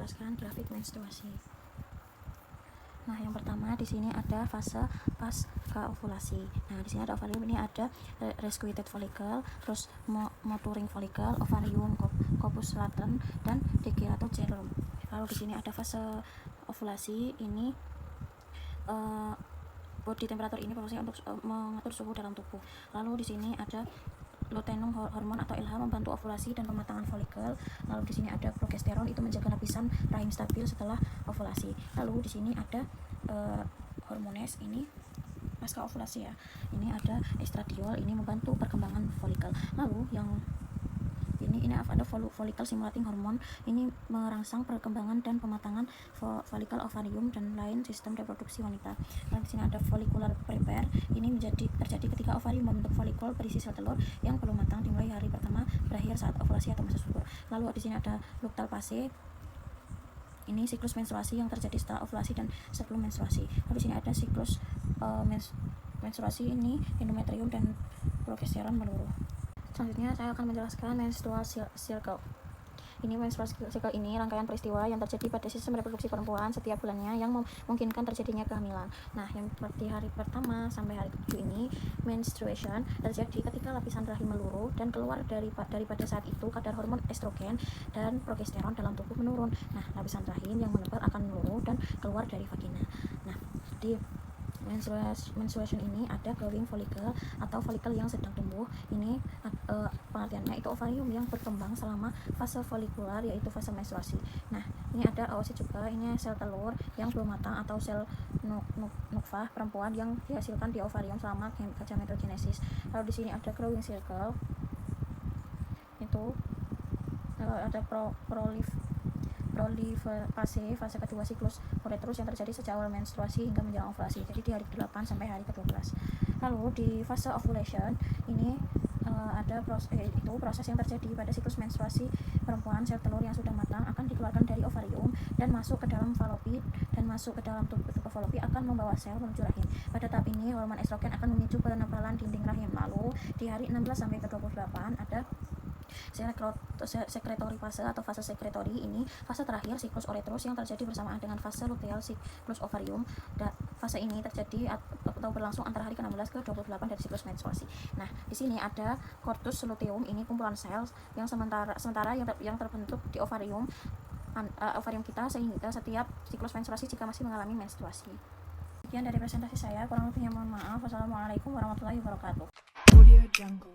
menjelaskan grafik menstruasi. Nah, yang pertama di sini ada fase pasca ovulasi. Nah, di sini ada ovarium, ini ada rescued follicle, terus maturing follicle, ovarium, corpus luteum, dan dekeratogerum. Lalu di sini ada fase ovulasi, ini body temperature ini berfungsi untuk mengatur suhu dalam tubuh. Lalu di sini ada luteinum hormon atau LH membantu ovulasi dan pematangan folikel. Lalu di sini ada progesteron, itu menjaga lapisan rahim stabil setelah ovulasi. Lalu di sini ada hormones, ini pasca ovulasi ya. Ini ada estradiol, ini membantu perkembangan folikel. Lalu yang ini ada follicle stimulating hormone, ini merangsang perkembangan dan pematangan folikel, ovarium, dan lain sistem reproduksi wanita. Lalu di sini ada follicular prepare, ini terjadi ketika ovarium membentuk folikel berisi sel telur yang belum matang dimulai hari pertama, berakhir saat ovulasi atau masa subur. Lalu di sini ada luteal phase, ini siklus menstruasi yang terjadi setelah ovulasi dan sebelum menstruasi. Lalu di sini ada siklus menstruasi, ini endometrium dan progesteron meluruh. Selanjutnya saya akan menjelaskan menstrual cycle. Ini menstrual cycle ini rangkaian peristiwa yang terjadi pada sistem reproduksi perempuan setiap bulannya yang memungkinkan terjadinya kehamilan. Nah, yang seperti hari pertama sampai hari ke-7 ini, menstruation terjadi ketika lapisan rahim meluruh dan keluar daripada saat itu kadar hormon estrogen dan progesteron dalam tubuh menurun. Nah, lapisan rahim yang menebar akan meluruh dan keluar dari vagina. Nah, di menstruation ini ada growing follicle atau follicle yang sedang tumbuh. Ini pengertiannya itu ovarium yang berkembang selama fase folikular, yaitu fase menstruasi. Nah, ini ada oosit juga, ini sel telur yang belum matang atau sel nukfah perempuan yang dihasilkan di ovarium selama gametogenesis. Lalu di sini ada growing circle, itu ada fase kedua siklus uretrus yang terjadi sejak awal menstruasi hingga menjelang ovulasi, jadi di hari ke-8 sampai hari ke-12. Lalu di fase ovulation ini ada proses yang terjadi pada siklus menstruasi perempuan. Sel telur yang sudah matang akan dikeluarkan dari ovarium dan masuk ke dalam falopi, dan masuk ke dalam tubuh falopi akan membawa sel menuju rahim. Pada tahap ini hormon estrogen akan memicu penebalan dinding rahim. Lalu di hari 16 sampai ke-28 ada sekretory fase atau fase sekretori, ini fase terakhir siklus uretrus yang terjadi bersamaan dengan fase luteal siklus ovarium. Fase ini terjadi atau berlangsung antara hari ke-16 ke 28 dari siklus menstruasi. Nah, di sini ada corpus luteum, ini kumpulan sel yang sementara yang terbentuk di ovarium kita sehingga setiap siklus menstruasi jika masih mengalami menstruasi. Sekian dari presentasi saya, kurang lebihnya mohon maaf. Wassalamualaikum warahmatullahi wabarakatuh. Audio Jungle.